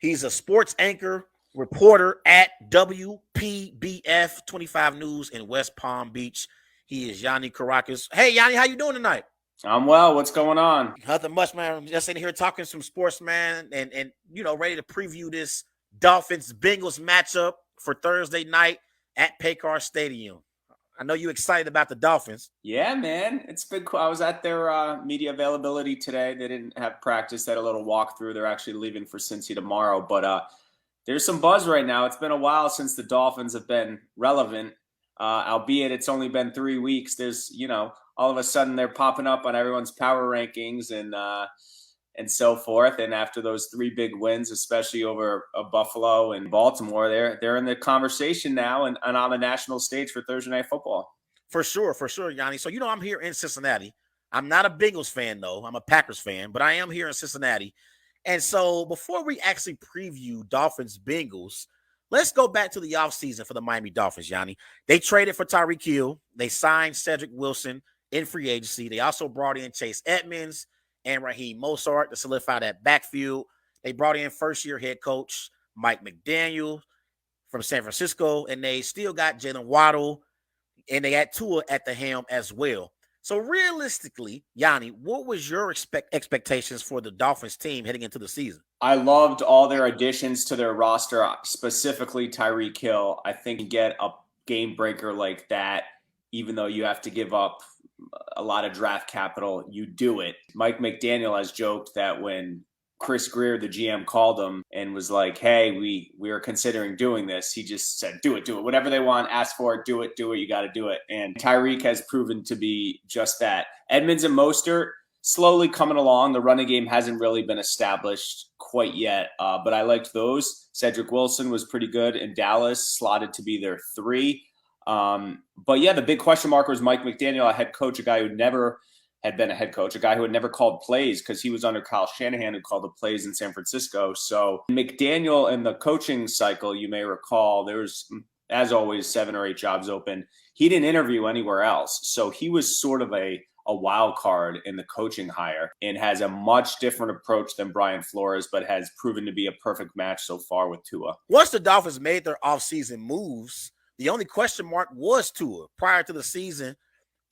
He's a sports anchor, reporter at WPBF 25 News in West Palm Beach. He is Yianni Kourakis. Hey, Yianni, how you doing tonight? I'm well. What's going on? Nothing much, man. I'm just in here talking some sports, man, and ready to preview this Dolphins-Bengals matchup for Thursday night at Paycor Stadium. I know you're excited about the Dolphins. Yeah, man. It's been cool. I was at their media availability today. They didn't have practice. They had a little walkthrough. They're actually leaving for Cincy tomorrow. But there's some buzz right now. It's been a while since the Dolphins have been relevant, albeit it's only been 3 weeks. There's, all of a sudden they're popping up on everyone's power rankings and so forth. And after those 3 big wins, especially over Buffalo and Baltimore, they're in the conversation now and on the national stage for Thursday Night Football. For sure, Yianni. So, I'm here in Cincinnati. I'm not a Bengals fan, though. I'm a Packers fan, but I am here in Cincinnati. And so before we actually preview Dolphins-Bengals, let's go back to the offseason for the Miami Dolphins, Yianni. They traded for Tyreek Hill. They signed Cedric Wilson in free agency. They also brought in Chase Edmonds and Raheem Mostert to solidify that backfield. They brought in first-year head coach Mike McDaniel from San Francisco, and they still got Jalen Waddle, and they had Tua at the helm as well. So realistically, Yianni, what was your expectations for the Dolphins team heading into the season? I loved all their additions to their roster, specifically Tyreek Hill. I think you get a game breaker like that, even though you have to give up a lot of draft capital, you do it. Mike McDaniel has joked that when Chris Greer, the GM, called him and was like, hey, we are considering doing this, he just said, do it. Whatever they want, ask for it, do it, you got to do it. And Tyreek has proven to be just that. Edmonds and Mostert slowly coming along. The running game hasn't really been established quite yet, but I liked those. Cedric Wilson was pretty good in Dallas, slotted to be their 3. But yeah, the big question mark was Mike McDaniel, a head coach, a guy who never had been a head coach, a guy who had never called plays because he was under Kyle Shanahan, who called the plays in San Francisco. So McDaniel in the coaching cycle, you may recall, there was, as always, 7 or 8 jobs open. He didn't interview anywhere else. So he was sort of a wild card in the coaching hire and has a much different approach than Brian Flores, but has proven to be a perfect match so far with Tua. Once the Dolphins made their offseason moves, the only question mark was Tua. Prior to the season,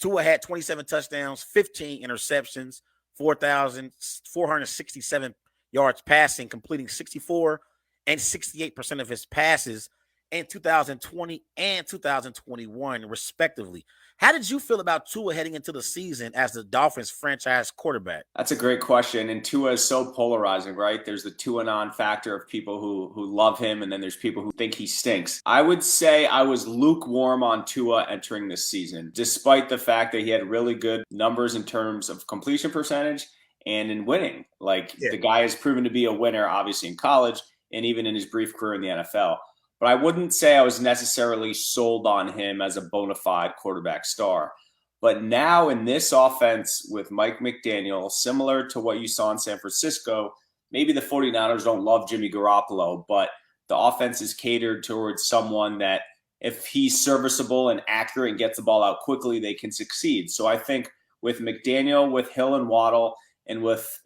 Tua had 27 touchdowns, 15 interceptions, 4,467 yards passing, completing 64 and 68% of his passes in 2020 and 2021, respectively. How did you feel about Tua heading into the season as the Dolphins franchise quarterback? That's a great question. And Tua is so polarizing, right? There's the Tua non-factor of people who love him, and then there's people who think he stinks. I would say I was lukewarm on Tua entering this season, despite the fact that he had really good numbers in terms of completion percentage and in winning. The guy has proven to be a winner, obviously in college and even in his brief career in the NFL. But I wouldn't say I was necessarily sold on him as a bona fide quarterback star. But now in this offense with Mike McDaniel, similar to what you saw in San Francisco, maybe the 49ers don't love Jimmy Garoppolo, but the offense is catered towards someone that if he's serviceable and accurate and gets the ball out quickly, they can succeed. So I think with McDaniel, with Hill and Waddle, and with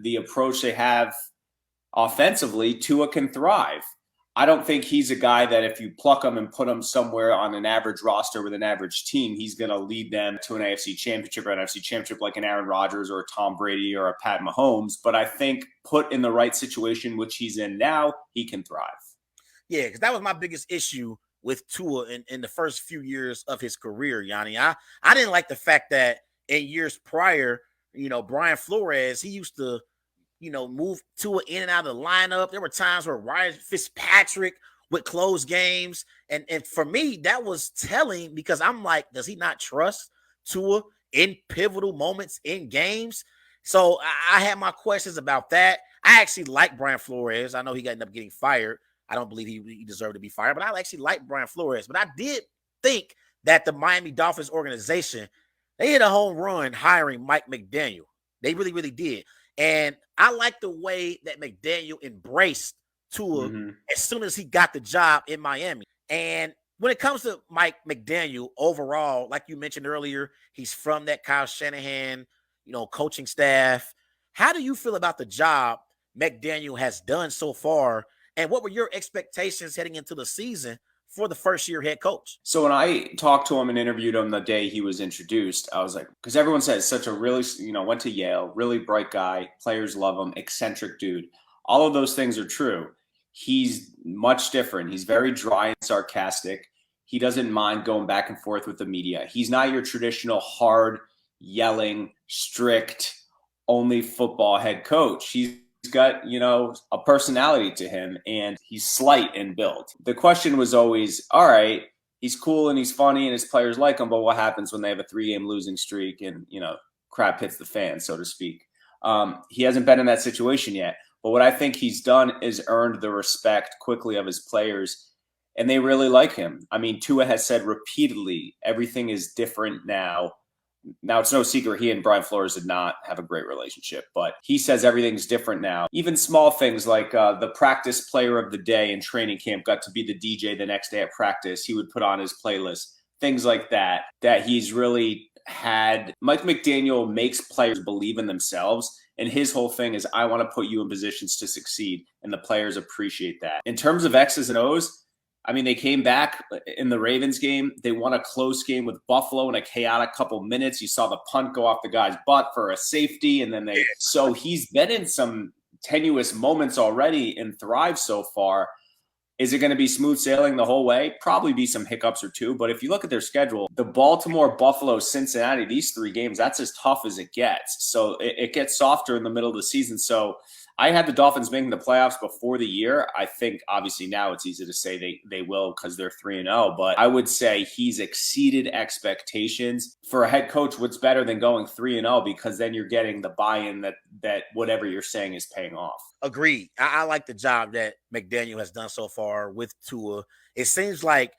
the approach they have offensively, Tua can thrive. I don't think he's a guy that if you pluck him and put him somewhere on an average roster with an average team, he's going to lead them to an AFC championship or an NFC championship like an Aaron Rodgers or a Tom Brady or a Pat Mahomes. But I think put in the right situation, which he's in now, he can thrive. Yeah, because that was my biggest issue with Tua in the first few years of his career, Yianni. I didn't like the fact that in years prior, Brian Flores, he used to move Tua in and out of the lineup. There were times where Ryan Fitzpatrick would close games. And for me, that was telling because I'm like, does he not trust Tua in pivotal moments in games? So I had my questions about that. I actually like Brian Flores. I know he ended up getting fired. I don't believe he deserved to be fired, but I actually like Brian Flores. But I did think that the Miami Dolphins organization, they hit a home run hiring Mike McDaniel. They really, really did. And I like the way that McDaniel embraced Tua as soon as he got the job in Miami. And when it comes to Mike McDaniel overall, like you mentioned earlier, he's from that Kyle Shanahan, coaching staff. How do you feel about the job McDaniel has done so far, and what were your expectations heading into the season for the first-year head coach? So when I talked to him and interviewed him the day he was introduced, I was like, because everyone says such a really, went to Yale, really bright guy, players love him, eccentric dude. All of those things are true. He's much different. He's very dry and sarcastic. He doesn't mind going back and forth with the media. He's not your traditional hard, yelling, strict, only football head coach. He's got, a personality to him, and he's slight in build. The question was always, all right, he's cool and he's funny and his players like him, but what happens when they have a 3-game losing streak and, crap hits the fan, so to speak? He hasn't been in that situation yet. But what I think he's done is earned the respect quickly of his players, and they really like him. I mean, Tua has said repeatedly, everything is different now. Now, it's no secret he and Brian Flores did not have a great relationship, but he says everything's different now. Even small things like the practice player of the day in training camp got to be the DJ the next day at practice. He would put on his playlist, things like that he's really had. Mike McDaniel makes players believe in themselves, and his whole thing is, I want to put you in positions to succeed, and the players appreciate that. In terms of X's and O's, I mean, they came back in the Ravens game. They won a close game with Buffalo in a chaotic couple minutes. You saw the punt go off the guy's butt for a safety, and then so he's been in some tenuous moments already and thrived so far. Is it going to be smooth sailing the whole way? Probably be some hiccups or two. But if you look at their schedule, the Baltimore, Buffalo, Cincinnati, these 3 games, that's as tough as it gets. So it gets softer in the middle of the season. So I had the Dolphins making the playoffs before the year. I think obviously now it's easy to say they will because they're 3-0, but I would say he's exceeded expectations. For a head coach, what's better than going 3-0, because then you're getting the buy-in that whatever you're saying is paying off. Agreed. I like the job that McDaniel has done so far with Tua. It seems like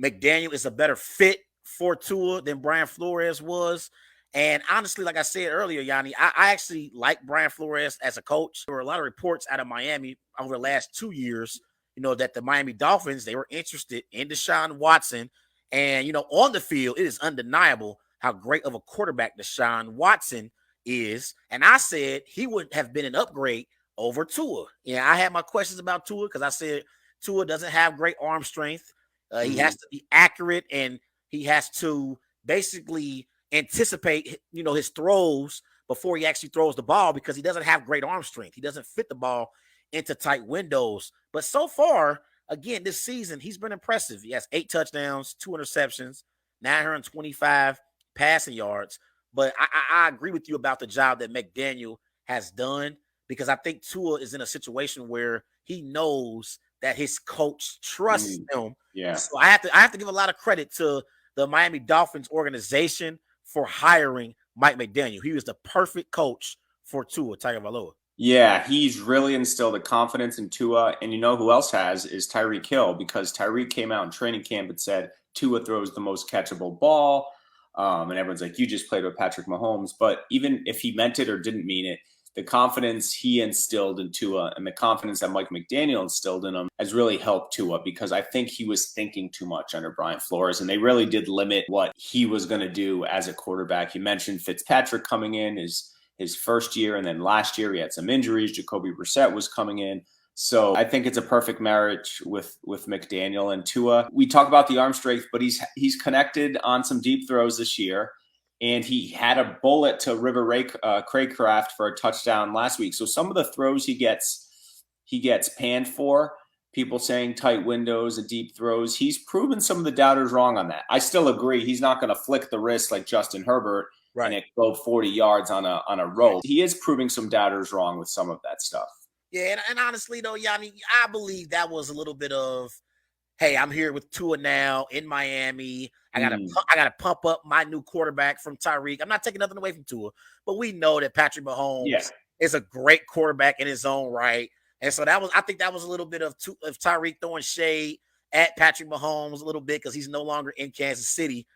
McDaniel is a better fit for Tua than Brian Flores was. And honestly, like I said earlier, Yianni, I actually like Brian Flores as a coach. There were a lot of reports out of Miami over the last 2 years, that the Miami Dolphins, they were interested in Deshaun Watson. And, on the field, it is undeniable how great of a quarterback Deshaun Watson is. And I said he would have been an upgrade over Tua. I had my questions about Tua because I said Tua doesn't have great arm strength. He has to be accurate, and he has to basically anticipate, his throws before he actually throws the ball, because he doesn't have great arm strength. He doesn't fit the ball into tight windows. But so far, again, this season, he's been impressive. He has 8 touchdowns, 2 interceptions, 925 passing yards. But I agree with you about the job that McDaniel has done, because I think Tua is in a situation where he knows that his coach trusts him. Yeah. So I have to give a lot of credit to the Miami Dolphins organization for hiring Mike McDaniel. He was the perfect coach for Tua Tagovailoa. Yeah, he's really instilled the confidence in Tua. And you know who else has is Tyreek Hill, because Tyreek came out in training camp and said Tua throws the most catchable ball. And everyone's like, you just played with Patrick Mahomes. But even if he meant it or didn't mean it, the confidence he instilled in Tua and the confidence that Mike McDaniel instilled in him has really helped Tua, because I think he was thinking too much under Brian Flores, and they really did limit what he was going to do as a quarterback. You mentioned Fitzpatrick coming in his first year, and then last year he had some injuries. Jacoby Brissett was coming in. So I think it's a perfect marriage with McDaniel and Tua. We talk about the arm strength, but he's connected on some deep throws this year. And he had a bullet to River Craycraft for a touchdown last week. So some of the throws he gets panned for, people saying tight windows and deep throws. He's proven some of the doubters wrong on that. I still agree he's not going to flick the wrist like Justin Herbert and it go 40 yards on a roll. He is proving some doubters wrong with some of that stuff. Yeah, and honestly though, Yianni, I believe that was a little bit of, hey, I'm here with Tua now in Miami. I gotta pump up my new quarterback from Tyreek. I'm not taking nothing away from Tua, but we know that Patrick Mahomes is a great quarterback in his own right. And so I think that was a little bit of Tyreek throwing shade at Patrick Mahomes a little bit, because he's no longer in Kansas City.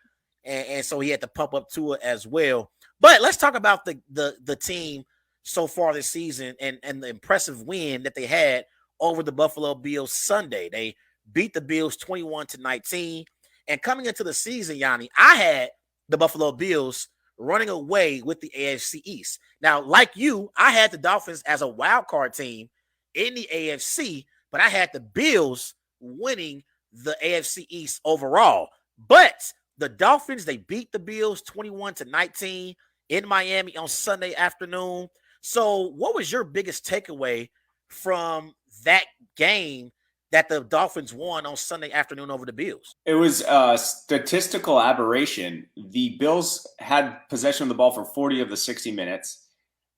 And so he had to pump up Tua as well. But let's talk about the team so far this season and the impressive win that they had over the Buffalo Bills Sunday. They beat the Bills 21-19. And coming into the season, Yianni, I had the Buffalo Bills running away with the AFC East. Now, like you, I had the Dolphins as a wild card team in the AFC, but I had the Bills winning the AFC East overall. But the Dolphins, they beat the Bills 21-19 in Miami on Sunday afternoon. So what was your biggest takeaway from that game that the Dolphins won on Sunday afternoon over the Bills? It was a statistical aberration. The Bills had possession of the ball for 40 of the 60 minutes.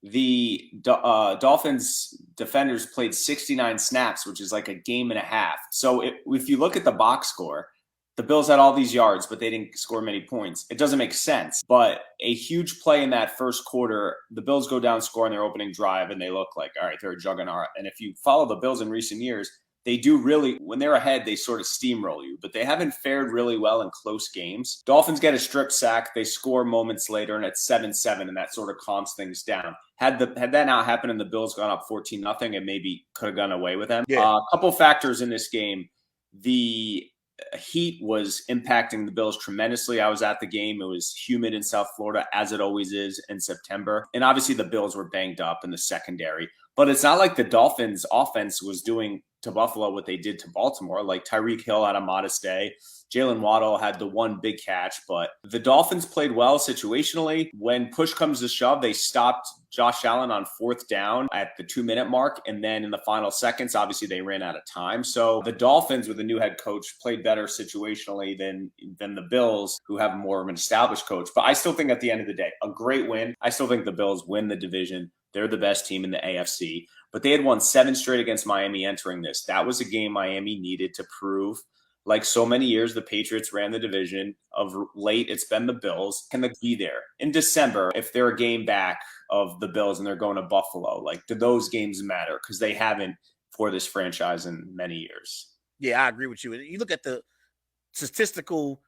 The Dolphins defenders played 69 snaps, which is like a game and a half. So if you look at the box score, the Bills had all these yards, but they didn't score many points. It doesn't make sense. But a huge play in that first quarter, the Bills go down, score on their opening drive, and they look like, all right, they're a juggernaut. And if you follow the Bills in recent years, they do really, when they're ahead, they sort of steamroll you, but they haven't fared really well in close games. Dolphins get a strip sack. They score moments later, and it's 7-7, and that sort of calms things down. Had that not happened and the Bills gone up 14-0, it maybe could have gone away with them. Yeah. A couple factors in this game. The heat was impacting the Bills tremendously. I was at the game. It was humid in South Florida, as it always is in September. And obviously the Bills were banged up in the secondary. But it's not like the Dolphins offense was doing to Buffalo what they did to Baltimore. Like Tyreek Hill had a modest day. Jalen Waddle had the one big catch, but the Dolphins played well situationally. When push comes to shove, they stopped Josh Allen on 4th down at the 2-minute mark. And then in the final seconds, obviously they ran out of time. So the Dolphins with a new head coach played better situationally than the Bills, who have more of an established coach. But I still think at the end of the day, a great win. I still think the Bills win the division. They're the best team in the AFC, but they had won 7 straight against Miami entering this. That was a game Miami needed to prove. Like so many years, the Patriots ran the division. Of late, it's been the Bills. Can they be there in December if they're a game back of the Bills and they're going to Buffalo? Like, do those games matter? Because they haven't for this franchise in many years. Yeah, I agree with you. You look at the statistical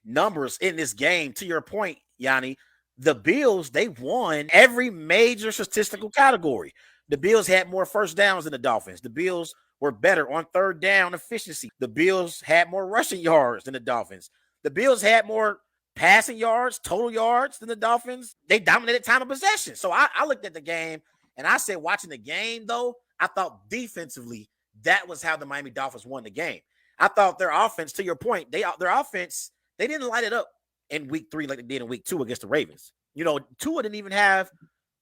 numbers in this game. To your point, Yianni, the Bills, they won every major statistical category. The Bills had more first downs than the Dolphins. The Bills were better on 3rd down efficiency. The Bills had more rushing yards than the Dolphins. The Bills had more passing yards, total yards than the Dolphins. They dominated time of possession. So I looked at the game and I said, watching the game, though, I thought defensively, that was how the Miami Dolphins won the game. I thought their offense, to your point, their offense, they didn't light it up in week 3 like they did in week 2 against the Ravens. You know, Tua didn't even have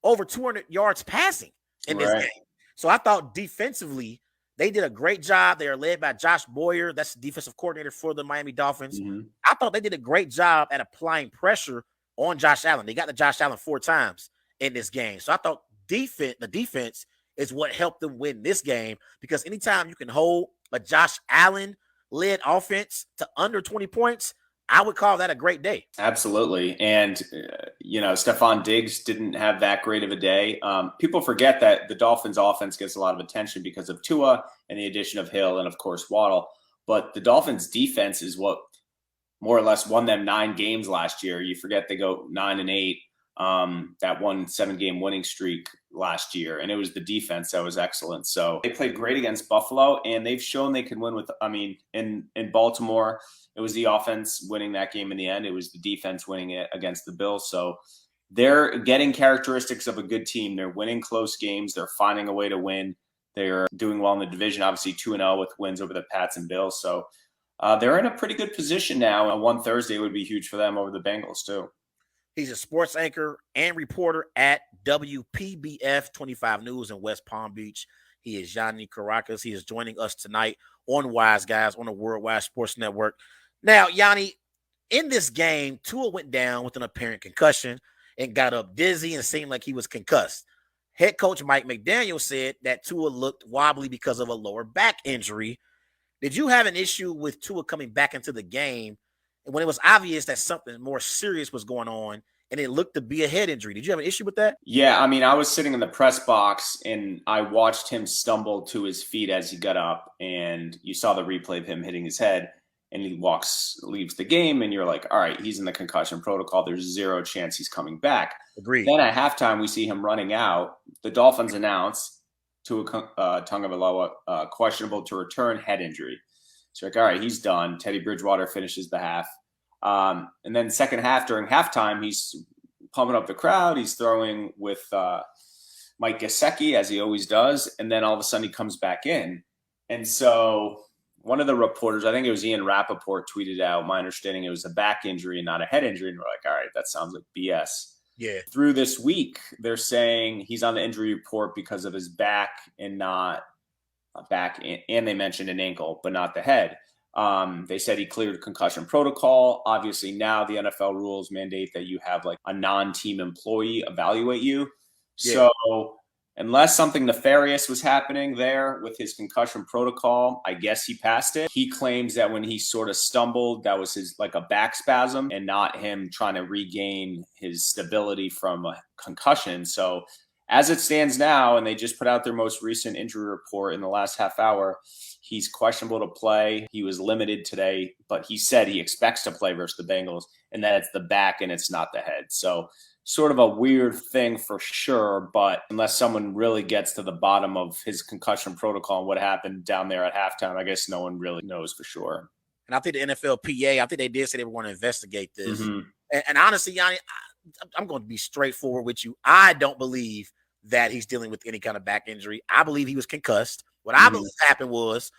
over 200 yards passing in this game. So I thought defensively, they did a great job. They are led by Josh Boyer. That's the defensive coordinator for the Miami Dolphins. Mm-hmm. I thought they did a great job at applying pressure on Josh Allen. They got to Josh Allen 4 times in this game. So I thought the defense is what helped them win this game, because anytime you can hold a Josh Allen-led offense to under 20 points, I would call that a great day. Absolutely. And, Stephon Diggs didn't have that great of a day. People forget that the Dolphins offense gets a lot of attention because of Tua and the addition of Hill and, of course, Waddle. But the Dolphins defense is what more or less won them 9 games last year. You forget they go 9-8, that won 7-game winning streak last year. And it was the defense that was excellent. So they played great against Buffalo, and they've shown they can win in Baltimore. It was the offense winning that game in the end. It was the defense winning it against the Bills. So they're getting characteristics of a good team. They're winning close games. They're finding a way to win. They're doing well in the division, obviously 2-0 with wins over the Pats and Bills. So they're in a pretty good position now. And one Thursday would be huge for them over the Bengals too. He's a sports anchor and reporter at WPBF 25 News in West Palm Beach. He is Yianni Kourakis. He is joining us tonight on Wise Guys on the Worldwide Sports Network. Now, Yianni, in this game, Tua went down with an apparent concussion and got up dizzy and seemed like he was concussed. Head coach Mike McDaniel said that Tua looked wobbly because of a lower back injury. Did you have an issue with Tua coming back into the game when it was obvious that something more serious was going on and it looked to be a head injury? Did you have an issue with that? Yeah, I was sitting in the press box and I watched him stumble to his feet as he got up, and you saw the replay of him hitting his head, and he leaves the game, and you're like, all right, he's in the concussion protocol. There's 0 chance he's coming back. Agreed. Then at halftime, we see him running out. The Dolphins announce Tua Tagovailoa questionable to return, head injury. So like, all right, he's done. Teddy Bridgewater finishes the half. And then second half, during halftime, he's pumping up the crowd. He's throwing with Mike Gesicki, as he always does. And then all of a sudden he comes back in. And so one of the reporters, I think it was Ian Rappaport, tweeted out, my understanding it was a back injury and not a head injury. And we're like, all right, that sounds like BS. Yeah. Through this week, they're saying he's on the injury report because of his back and not a back. And they mentioned an ankle, but not the head. They said he cleared concussion protocol. Obviously, now the NFL rules mandate that you have like a non-team employee evaluate you. Yeah. So unless something nefarious was happening there with his concussion protocol, I guess he passed it. He claims that when he sort of stumbled, that was his like a back spasm and not him trying to regain his stability from a concussion. So as it stands now, and they just put out their most recent injury report in the last half hour, he's questionable to play. He was limited today, but he said he expects to play versus the Bengals and that it's the back and it's not the head. So sort of a weird thing for sure, but unless someone really gets to the bottom of his concussion protocol and what happened down there at halftime, I guess no one really knows for sure. And I think the NFLPA, I think they did say they were going to investigate this. Mm-hmm. And honestly, Yianni, I'm going to be straightforward with you. I don't believe that he's dealing with any kind of back injury. I believe he was concussed. What I believe happened was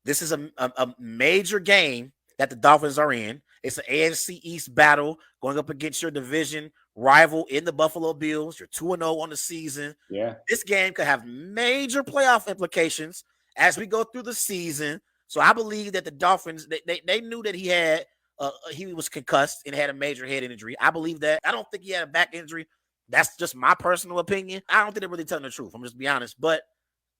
this is a major game that the Dolphins are in. It's an AFC East battle going up against your division rival in the Buffalo Bills. You're 2-0 on the season. Yeah. This game could have major playoff implications as we go through the season. So I believe that the Dolphins, they knew that he was concussed and had a major head injury. I believe that. I don't think he had a back injury. That's just my personal opinion. I don't think they're really telling the truth. I'm just be honest. But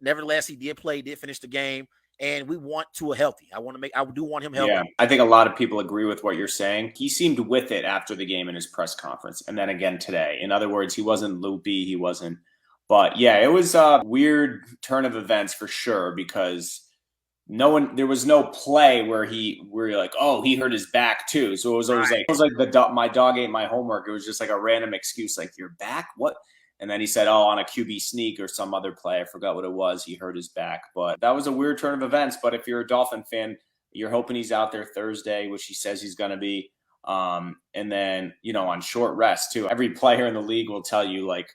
nevertheless, he did play, did finish the game. And we want Tua healthy. I do want him healthy. Yeah, I think a lot of people agree with what you're saying. He seemed with it after the game in his press conference. And then again today. In other words, he wasn't loopy. He wasn't. But yeah, it was a weird turn of events for sure because there was no play where you're like, oh, he hurt his back too. So it was always like my dog ate my homework. It was just like a random excuse, like your back? What? And then he said, oh, on a QB sneak or some other play, I forgot what it was, he hurt his back. But that was a weird turn of events. But if you're a Dolphin fan, you're hoping he's out there Thursday, which he says he's going to be. And then, on short rest too. Every player in the league will tell you, like,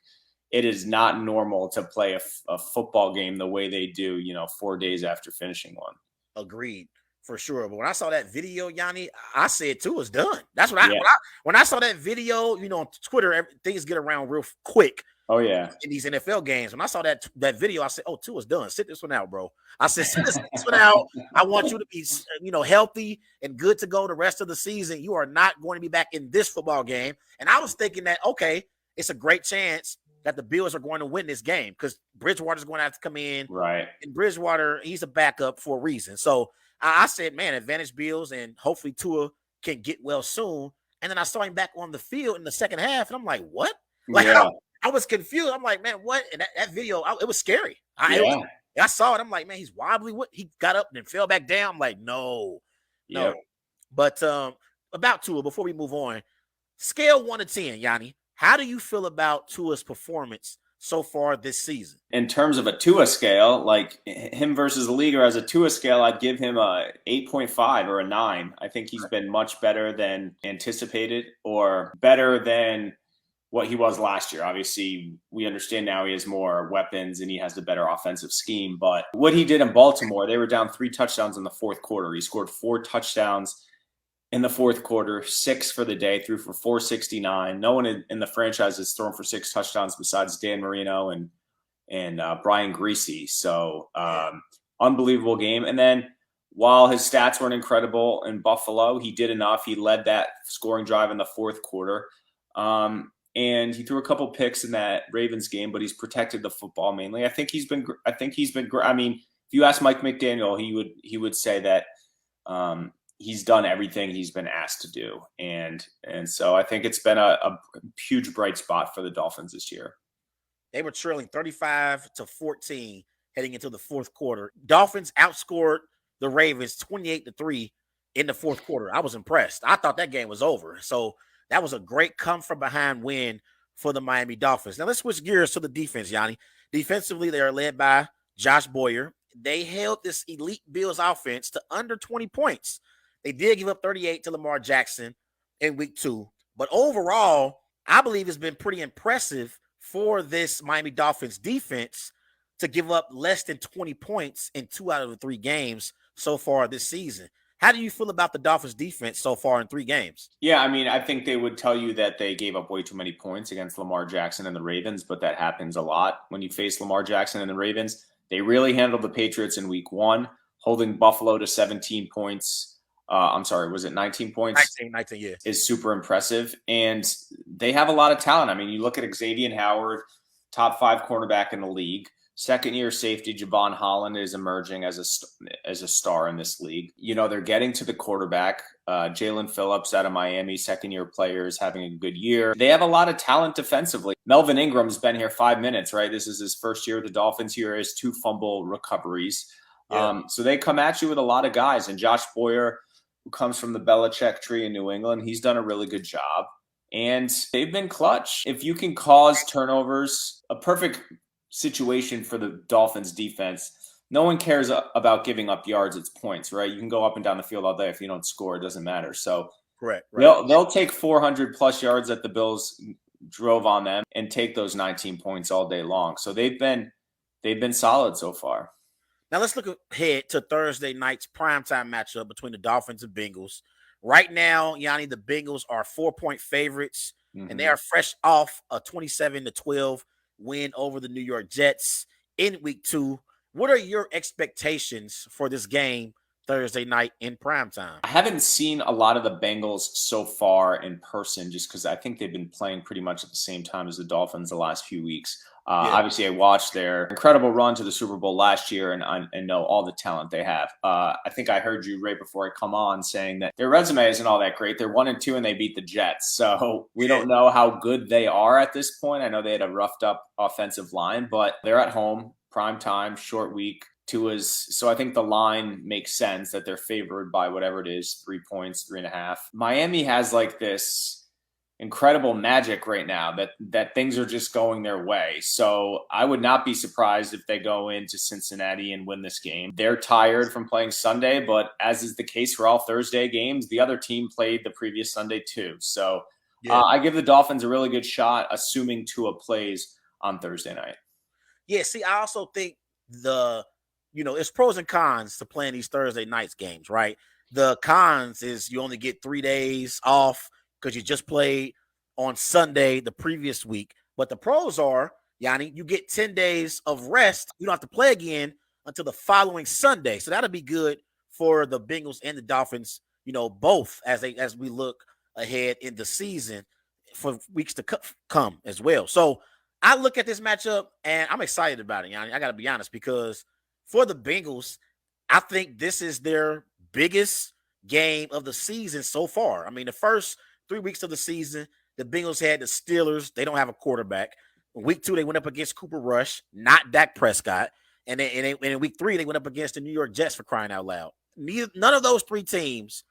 it is not normal to play a football game the way they do, 4 days after finishing one. Agreed. For sure. But when I saw that video, Yianni, I said Tua's done. That's what when I saw that video, on Twitter, things get around real quick. Oh, yeah. In these NFL games. When I saw that video, I said, oh, Tua's done. Sit this one out, bro. I said, sit this one out. I want you to be, healthy and good to go the rest of the season. You are not going to be back in this football game. And I was thinking that, okay, it's a great chance that the Bills are going to win this game because Bridgewater's going to have to come in. Right. And Bridgewater, he's a backup for a reason. So I said, man, advantage Bills, and hopefully Tua can get well soon. And then I saw him back on the field in the second half, and I'm like, what? Like, yeah. I was confused. I'm like, man, what? And that video, it was scary. I saw it. I'm like, man, he's wobbly. What? He got up and then fell back down. I'm like, no. Yep. But about Tua, before we move on, scale 1 to 10, Yianni, how do you feel about Tua's performance so far this season? In terms of a Tua scale, like him versus the league, or as a Tua scale, I'd give him a 8.5 or a 9. I think he's been much better than anticipated, or better than what he was last year. Obviously, we understand now he has more weapons and he has the better offensive scheme. But what he did in Baltimore, they were down 3 touchdowns in the fourth quarter. He scored 4 touchdowns in the fourth quarter, 6 for the day, threw for 469. No one in the franchise has thrown for 6 touchdowns besides Dan Marino and Brian Greasy. So unbelievable game. And then while his stats weren't incredible in Buffalo, he did enough. He led that scoring drive in the fourth quarter. And he threw a couple picks in that Ravens game, but he's protected the football mainly. I think he's been great. I mean, if you ask Mike McDaniel, he would say that he's done everything he's been asked to do. And so I think it's been a huge bright spot for the Dolphins this year. They were trailing 35-14 heading into the fourth quarter. Dolphins outscored the Ravens 28-3 in the fourth quarter. I was impressed. I thought that game was over. So that was a great come-from-behind win for the Miami Dolphins. Now, let's switch gears to the defense, Yianni. Defensively, they are led by Josh Boyer. They held this elite Bills offense to under 20 points. They did give up 38 to Lamar Jackson in week 2. But overall, I believe has been pretty impressive for this Miami Dolphins defense to give up less than 20 points in 2 out of the 3 games so far this season. How do you feel about the Dolphins defense so far in 3 games? Yeah, I mean, I think they would tell you that they gave up way too many points against Lamar Jackson and the Ravens, but that happens a lot when you face Lamar Jackson and the Ravens. They really handled the Patriots in week 1, holding Buffalo to 17 points. I'm sorry, was it 19 points? 19, yeah. Is super impressive. And they have a lot of talent. I mean, you look at Xavier Howard, top 5 cornerback in the league. Second-year safety Javon Holland is emerging as a star in this league. You know, they're getting to the quarterback. Jalen Phillips out of Miami, second-year player, is having a good year. They have a lot of talent defensively. Melvin Ingram's been here 5 minutes, right? This is his first year with the Dolphins. Here is 2 fumble recoveries. Yeah. So they come at you with a lot of guys. And Josh Boyer, who comes from the Belichick tree in New England, he's done a really good job. And they've been clutch. If you can cause turnovers, a perfect situation for the Dolphins defense. No one cares about giving up yards, it's points, right? You can go up and down the field all day. If you don't score, it doesn't matter. So correct, right. They'll take 400 plus yards that the Bills drove on them and take those 19 points all day long. So they've been solid so far. Now let's look ahead to Thursday night's primetime matchup between the Dolphins and Bengals. Right now, Yianni, the Bengals are 4-point favorites, and they are fresh off a 27-12 win over the New York Jets in week 2. What are your expectations for this game Thursday night in primetime? I haven't seen a lot of the Bengals so far in person just because I think they've been playing pretty much at the same time as the Dolphins the last few weeks. Obviously, I watched their incredible run to the Super Bowl last year and know all the talent they have. I think I heard you right before I come on saying that their resume isn't all that great. They're 1-2 and they beat the Jets. So we don't know how good they are at this point. I know they had a roughed up offensive line, but they're at home, prime time, short week. So I think the line makes sense that they're favored by whatever it is, 3 points, 3.5. Miami has like this incredible magic right now that things are just going their way. So I would not be surprised if they go into Cincinnati and win this game. They're tired from playing Sunday, but as is the case for all Thursday games, the other team played the previous Sunday too. So I give the Dolphins a really good shot, assuming Tua plays on Thursday night. Yeah, see, I also think it's pros and cons to playing these Thursday nights games, right? The cons is you only get 3 days off because you just played on Sunday the previous week. But the pros are, Yianni, you get 10 days of rest. You don't have to play again until the following Sunday. So that'll be good for the Bengals and the Dolphins, both as we look ahead in the season for weeks to come as well. So I look at this matchup and I'm excited about it, Yianni. I got to be honest, because for the Bengals, I think this is their biggest game of the season so far. I mean, the first 3 weeks of the season, the Bengals had the Steelers. They don't have a quarterback. In week 2, they went up against Cooper Rush, not Dak Prescott. And in week 3, they went up against the New York Jets, for crying out loud. None of those 3 teams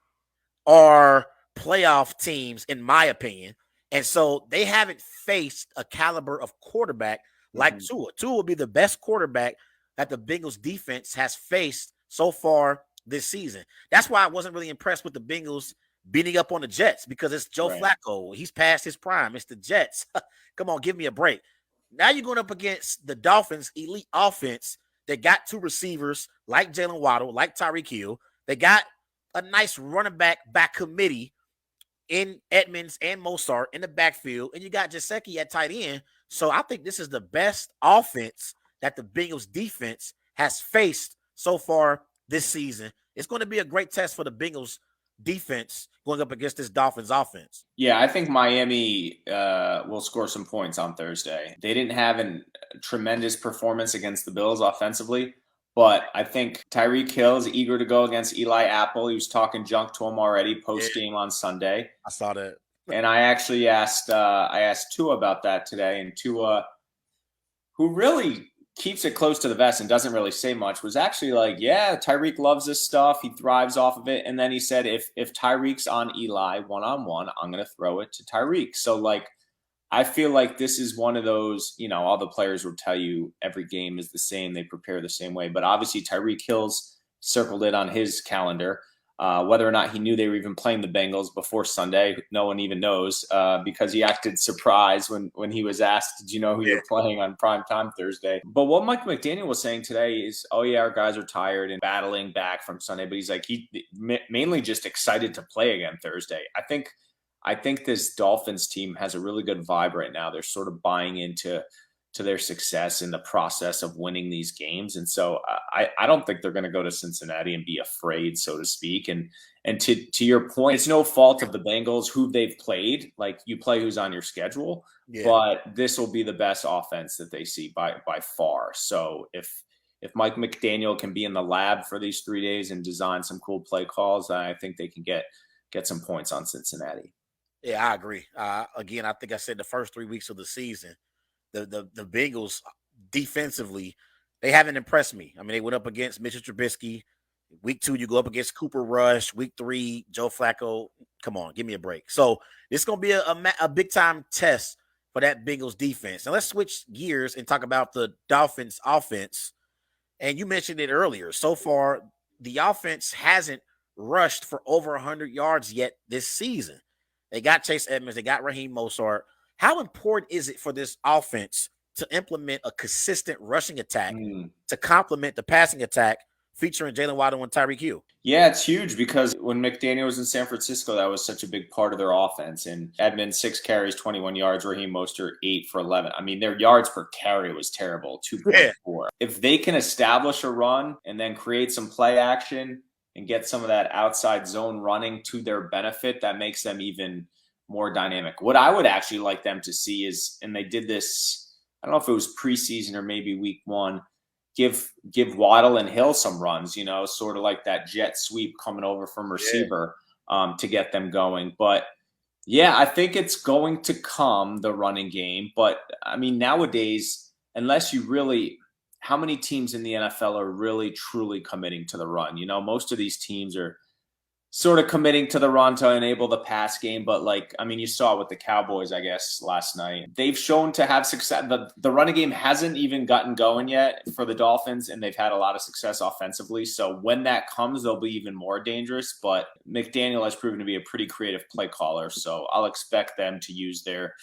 are playoff teams, in my opinion. And so they haven't faced a caliber of quarterback like Tua. Tua will be the best quarterback that the Bengals defense has faced so far this season. That's why I wasn't really impressed with the Bengals beating up on the Jets, because it's Joe Flacco. He's past his prime. It's the Jets. Come on, give me a break. Now you're going up against the Dolphins' elite offense. They got 2 receivers like Jalen Waddle, like Tyreek Hill. They got a nice running back committee in Edmonds and Mostert in the backfield, and you got Gesicki at tight end. So I think this is the best offense that the Bengals defense has faced so far this season. It's going to be a great test for the Bengals defense going up against this Dolphins offense. Yeah, I think Miami will score some points on Thursday. They didn't have a tremendous performance against the Bills offensively, but I think Tyreek Hill is eager to go against Eli Apple. He was talking junk to him already post-game on Sunday. I saw that. And I actually asked Tua about that today, and Tua, who really keeps it close to the vest and doesn't really say much, was actually like, yeah, Tyreek loves this stuff. He thrives off of it. And then he said, if Tyreek's on Eli one-on-one, I'm going to throw it to Tyreek. So, like, I feel like this is one of those, all the players will tell you every game is the same. They prepare the same way. But obviously Tyreek Hill's circled it on his calendar. Whether or not he knew they were even playing the Bengals before Sunday, no one even knows, because he acted surprised when he was asked, did you know who you're playing on primetime Thursday? But what Mike McDaniel was saying today is, oh yeah, our guys are tired and battling back from Sunday, but he's like, he mainly just excited to play again Thursday. I think this Dolphins team has a really good vibe right now. They're sort of buying into their success in the process of winning these games. And so I don't think they're going to go to Cincinnati and be afraid, so to speak. And to your point, it's no fault of the Bengals who they've played. Like, you play who's on your schedule, but this will be the best offense that they see by far. So if Mike McDaniel can be in the lab for these 3 days and design some cool play calls, I think they can get some points on Cincinnati. Yeah, I agree. Again, I think I said the first 3 weeks of the season, the Bengals defensively, they haven't impressed me. I mean, they went up against Mitchell Trubisky. Week 2, you go up against Cooper Rush. Week 3, Joe Flacco. Come on, give me a break. So this is going to be a big time test for that Bengals defense. And let's switch gears and talk about the Dolphins offense. And you mentioned it earlier. So far, the offense hasn't rushed for over 100 yards yet this season. They got Chase Edmonds. They got Raheem Mostert. How important is it for this offense to implement a consistent rushing attack to complement the passing attack featuring Jalen Waddle and Tyreek Hill? Yeah, it's huge because when McDaniel was in San Francisco, that was such a big part of their offense. And Edmonds, 6 carries, 21 yards. Raheem Mostert, 8 for 11. I mean, their yards per carry was terrible, 2.4. If they can establish a run and then create some play action and get some of that outside zone running to their benefit, that makes them even more dynamic. What I would actually like them to see is, and they did this, I don't know if it was preseason or maybe week 1, give Waddle and Hill some runs, sort of like that jet sweep coming over from receiver to get them going. But yeah, I think it's going to come, the running game. But I mean, nowadays, unless you really, how many teams in the NFL are really truly committing to the run? Most of these teams are sort of committing to the run to enable the pass game. But you saw it with the Cowboys, I guess, last night. They've shown to have success. The running game hasn't even gotten going yet for the Dolphins, and they've had a lot of success offensively. So when that comes, they'll be even more dangerous. But McDaniel has proven to be a pretty creative play caller. So I'll expect them to use their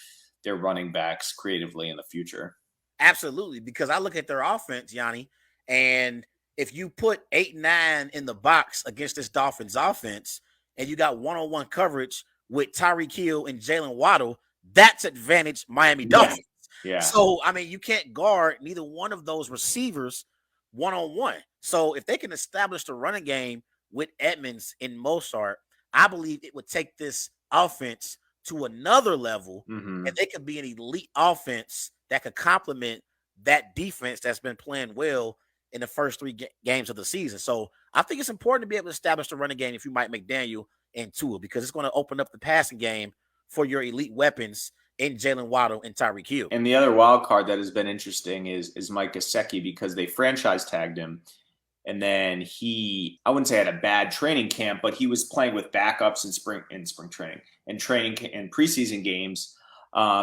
running backs creatively in the future. Absolutely, because I look at their offense, Yianni, and if you put 8-9 in the box against this Dolphins offense and you got one-on-one coverage with Tyreek Hill and Jalen Waddle, that's advantage Miami Dolphins. Yeah. So, I mean, you can't guard neither one of those receivers one-on-one. So if they can establish the running game with Edmonds and Mostert, I believe it would take this offense to another level, and they could be an elite offense that could complement that defense that's been playing well in the first 3 games of the season. So I think it's important to be able to establish the running game if you Mike McDaniel and Tua, because it's going to open up the passing game for your elite weapons in Jalen Waddle and Tyreek Hill. And the other wild card that has been interesting is Mike Gesicki, because they franchise tagged him. And then he, I wouldn't say had a bad training camp, but he was playing with backups in spring training and preseason games,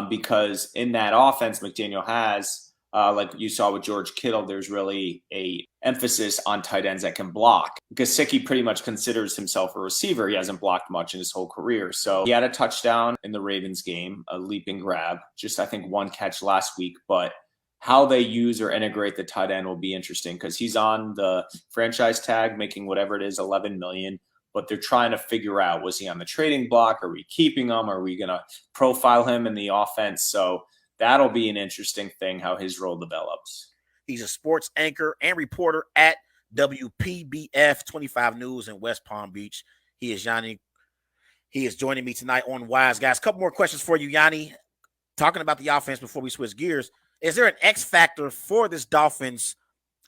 because in that offense McDaniel has, like you saw with George Kittle, there's really a emphasis on tight ends that can block. Gesicki pretty much considers himself a receiver. He hasn't blocked much in his whole career. So he had a touchdown in the Ravens game, a leaping grab, just I think 1 catch last week. But how they use or integrate the tight end will be interesting, because he's on the franchise tag making whatever it is, $11 million. But they're trying to figure out, was he on the trading block? Are we keeping him? Are we going to profile him in the offense? So that'll be an interesting thing, how his role develops. He's a sports anchor and reporter at WPBF 25 News in West Palm Beach. He is Yianni. He is joining me tonight on Wise Guys. A couple more questions for you, Yianni. Talking about the offense before we switch gears, is there an X factor for this Dolphins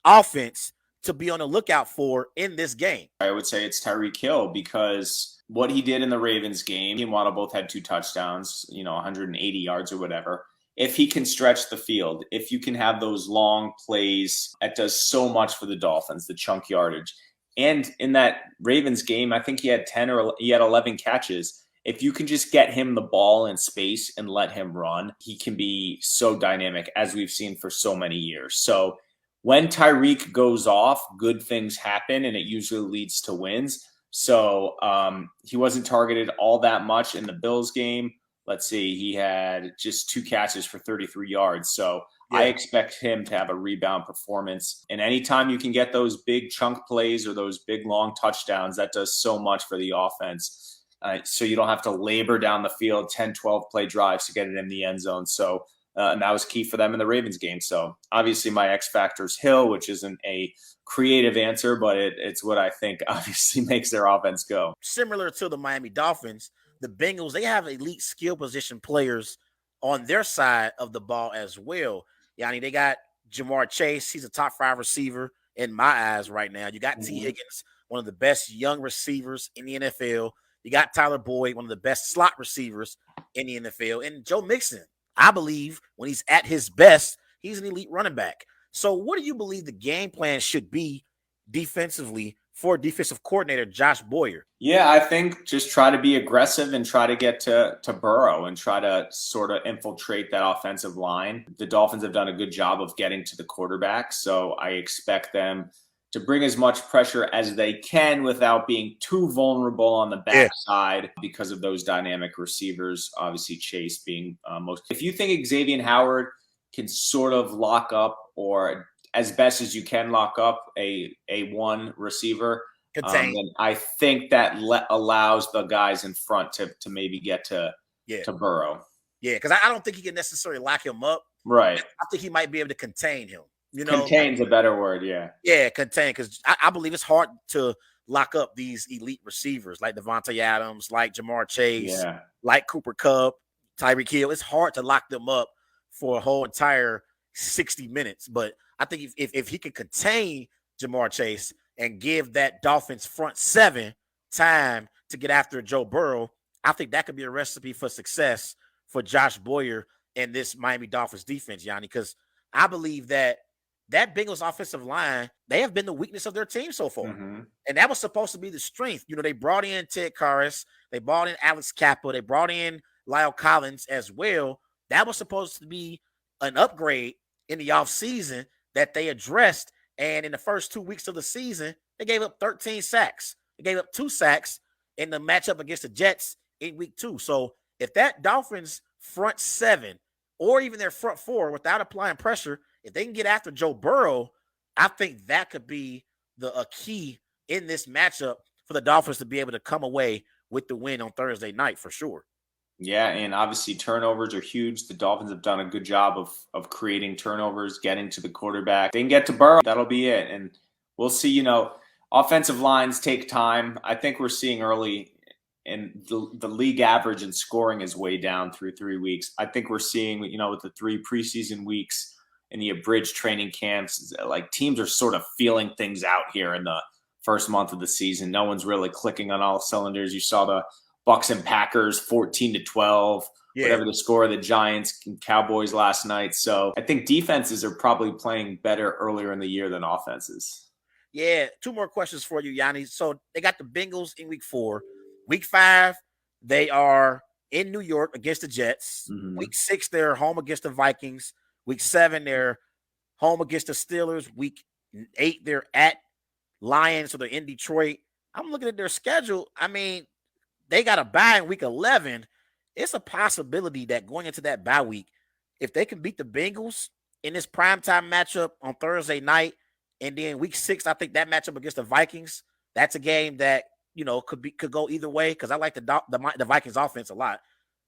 offense to be on the lookout for in this game? I would say it's Tyreek Hill, because what he did in the Ravens game, he and Waddle both had 2 touchdowns, 180 yards or whatever. If he can stretch the field, if you can have those long plays, that does so much for the Dolphins, the chunk yardage. And in that Ravens game, I think he had 11 catches. If you can just get him the ball in space and let him run, he can be so dynamic, as we've seen for so many years. So when Tyreek goes off, good things happen, and it usually leads to wins. So he wasn't targeted all that much in the Bills game. Let's see, he had just 2 catches for 33 yards. So I expect him to have a rebound performance. And anytime you can get those big chunk plays or those big long touchdowns, that does so much for the offense. So you don't have to labor down the field 10, 12 play drives to get it in the end zone. So and that was key for them in the Ravens game. So obviously my X factor is Hill, which isn't a creative answer, but it's what I think obviously makes their offense go. Similar to the Miami Dolphins, the Bengals, they have elite skill position players on their side of the ball as well. Yanni, they got Jamar Chase. He's a top 5 receiver in my eyes right now. You got T. Higgins, one of the best young receivers in the NFL. You got Tyler Boyd, one of the best slot receivers in the NFL. And Joe Mixon, I believe when he's at his best, he's an elite running back. So what do you believe the game plan should be defensively for defensive coordinator Josh Boyer? Yeah, I think just try to be aggressive and try to get to Burrow and try to sort of infiltrate that offensive line. The Dolphins have done a good job of getting to the quarterback, so I expect them to bring as much pressure as they can without being too vulnerable on the backside because of those dynamic receivers, obviously Chase being most. If you think Xavier Howard can sort of lock up or as best as you can lock up a one receiver, then I think that allows the guys in front to maybe get to Burrow. Yeah, because I don't think he can necessarily lock him up. Right. I think he might be able to contain him. You know, contain's a better word, Yeah, contain, because I believe it's hard to lock up these elite receivers like Devontae Adams, like Jamar Chase, like Cooper Kupp, Tyreek Hill. It's hard to lock them up for a whole entire 60 minutes. But I think if he can contain Jamar Chase and give that Dolphins front 7 time to get after Joe Burrow, I think that could be a recipe for success for Josh Boyer and this Miami Dolphins defense, Yianni, because I believe that Bengals offensive line, they have been the weakness of their team so far. And that was supposed to be the strength. You know, they brought in Ted Karras, they brought in Alex Kappa, they brought in Lyle Collins as well. That was supposed to be an upgrade in the offseason that they addressed. And in the first 2 weeks of the season, they gave up 13 sacks. They gave up 2 sacks in the matchup against the Jets in week 2. So if that Dolphins front 7 or even their front 4 without applying pressure, if they can get after Joe Burrow, I think that could be a key in this matchup for the Dolphins to be able to come away with the win on Thursday night for sure. Yeah, and obviously turnovers are huge. The Dolphins have done a good job of creating turnovers, getting to the quarterback. They can get to Burrow, that'll be it. And we'll see, you know, offensive lines take time. I think we're seeing early and the league average in scoring is way down through 3 weeks. I think we're seeing, you know, with the 3 preseason weeks in the abridged training camps, like teams are sort of feeling things out here in the first month of the season. No one's really clicking on all cylinders. You saw the Bucks and Packers 14-12, whatever the score of the Giants and Cowboys last night. So I think defenses are probably playing better earlier in the year than offenses. Yeah, 2 more questions for you, Yianni. So they got the Bengals in week 4. Week 5, they are in New York against the Jets. Week 6, they're home against the Vikings. Week 7, they're home against the Steelers. Week 8, they're at Lions, so they're in Detroit. I'm looking at their schedule. I mean, they got a bye in week 11. It's a possibility that going into that bye week, if they can beat the Bengals in this primetime matchup on Thursday night, and then week 6, I think that matchup against the Vikings, that's a game that, you know, could go either way because I like the Vikings offense a lot.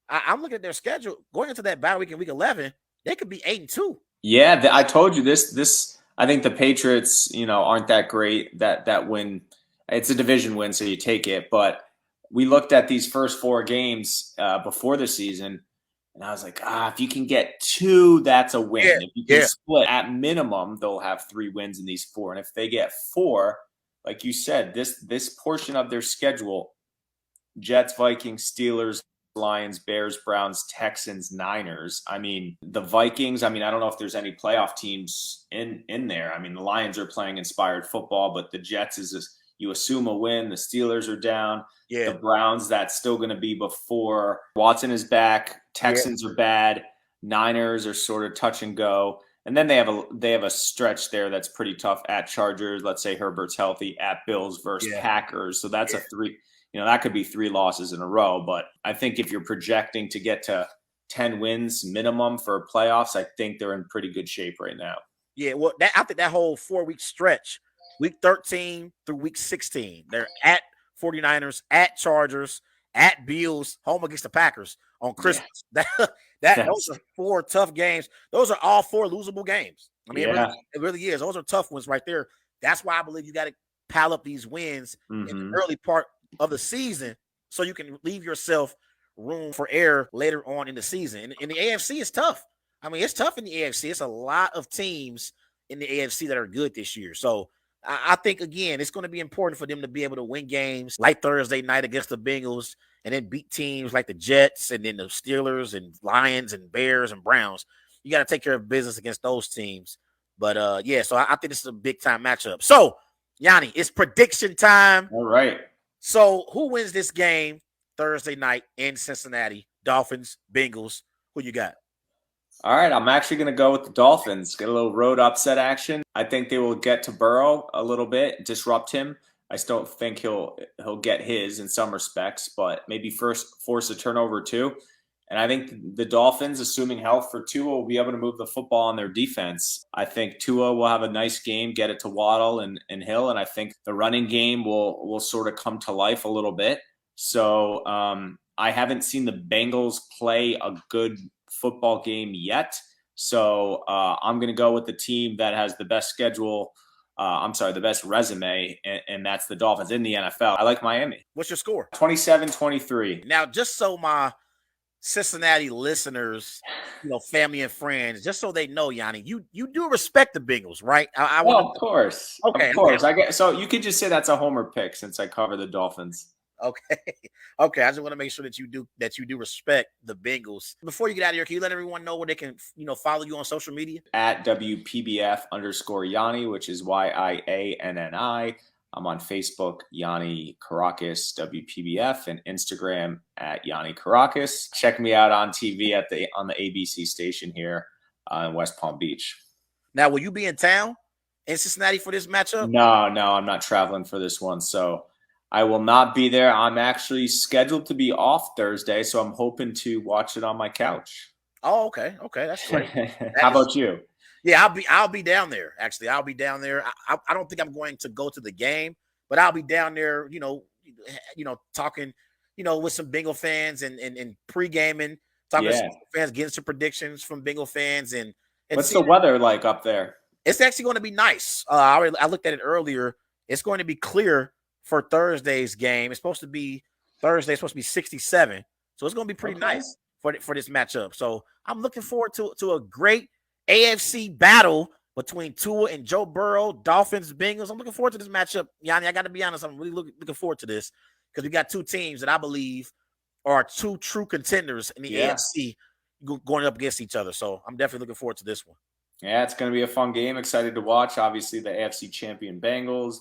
I'm looking at their schedule going into that bye week in week 11. They could be 8-2. Yeah, I told you this. I think the Patriots, you know, aren't that great. That win, it's a division win, so you take it. But we looked at these first 4 games before the season, and I was like, if you can get 2, that's a win. If you can split, at minimum, they'll have 3 wins in these 4. And if they get 4, like you said, this portion of their schedule, Jets, Vikings, Steelers, Lions, Bears, Browns, Texans, Niners. I mean, the Vikings, I don't know if there's any playoff teams in there. I mean, the Lions are playing inspired football, but the Jets is you assume a win. The Steelers are down. The Browns, that's still going to be before Watson is back. Texans are bad. Niners are sort of touch and go. And then they have a stretch there that's pretty tough at Chargers. Let's say Herbert's healthy, at Bills versus Packers. So that's a 3. That could be 3 losses in a row. But I think if you're projecting to get to 10 wins minimum for playoffs, I think they're in pretty good shape right now. Yeah, well, I think that whole 4-week stretch, week 13 through week 16, they're at 49ers, at Chargers, at Bills, home against the Packers on Christmas. Yeah. Those are 4 tough games. Those are all 4 losable games. I mean, it really is. Those are tough ones right there. That's why I believe you got to pile up these wins in the early part of the season so you can leave yourself room for error later on in the season. And the AFC is tough. I mean, it's tough in the AFC. It's a lot of teams in the AFC that are good this year. So I think, again, it's going to be important for them to be able to win games like Thursday night against the Bengals and then beat teams like the Jets and then the Steelers and Lions and Bears and Browns. You got to take care of business against those teams. But, so I think this is a big-time matchup. So, Yianni, it's prediction time. All right. So who wins this game Thursday night in Cincinnati? Dolphins, Bengals. Who you got? All right, I'm actually going to go with the Dolphins. Get a little road upset action. I think they will get to Burrow a little bit, disrupt him. I still think he'll get his in some respects, but maybe first force a turnover too. And I think the Dolphins, assuming health for Tua, will be able to move the football on their defense. I think Tua will have a nice game, get it to Waddle and Hill, and I think the running game will sort of come to life a little bit. So I haven't seen the Bengals play a good football game yet. So I'm going to go with the team that has the best schedule. The best resume, and that's the Dolphins in the NFL. I like Miami. What's your score? 27-23. Now, just so my Cincinnati listeners, family and friends, just so they know, Yianni, you do respect the Bengals, right? Of course. Okay. Of course. So you could just say that's a homer pick since I cover the Dolphins. Okay. I just want to make sure that you do respect the Bengals. Before you get out of here, can you let everyone know where they can, follow you on social media? At WPBF_Yianni, which is YIANNI. I'm on Facebook, Yianni Kourakis, WPBF, and Instagram at Yianni Kourakis. Check me out on TV on the ABC station here in West Palm Beach. Now, will you be in town in Cincinnati for this matchup? No, I'm not traveling for this one, so I will not be there. I'm actually scheduled to be off Thursday, so I'm hoping to watch it on my couch. Oh, okay. That's great. How about you? Yeah, I'll be down there. Actually, I'll be down there. I don't think I'm going to go to the game, but I'll be down there, talking, with some Bengal fans and pre-gaming, talking to some fans, getting some predictions from Bengal fans. And what's the weather like up there? It's actually going to be nice. I looked at it earlier. It's going to be clear for Thursday's game. It's supposed to be 67. So it's going to be pretty nice for this matchup. So I'm looking forward to a great AFC battle between Tua and Joe Burrow, Dolphins, Bengals. I'm looking forward to this matchup. Yianni, I got to be honest. I'm really looking forward to this because we got 2 teams that I believe are 2 true contenders in the AFC going up against each other. So I'm definitely looking forward to this one. Yeah, it's going to be a fun game. Excited to watch. Obviously, the AFC champion Bengals.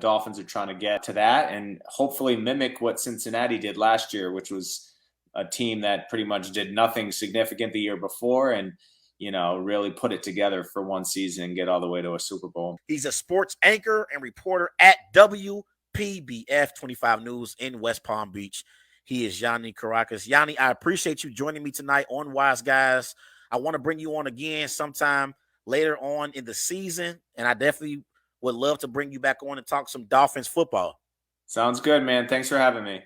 Dolphins are trying to get to that and hopefully mimic what Cincinnati did last year, which was a team that pretty much did nothing significant the year before and, really put it together for one season and get all the way to a Super Bowl. He's a sports anchor and reporter at WPBF 25 News in West Palm Beach. He is Yianni Kourakis. Yianni, I appreciate you joining me tonight on Wise Guys. I want to bring you on again sometime later on in the season, and I definitely would love to bring you back on and talk some Dolphins football. Sounds good, man. Thanks for having me.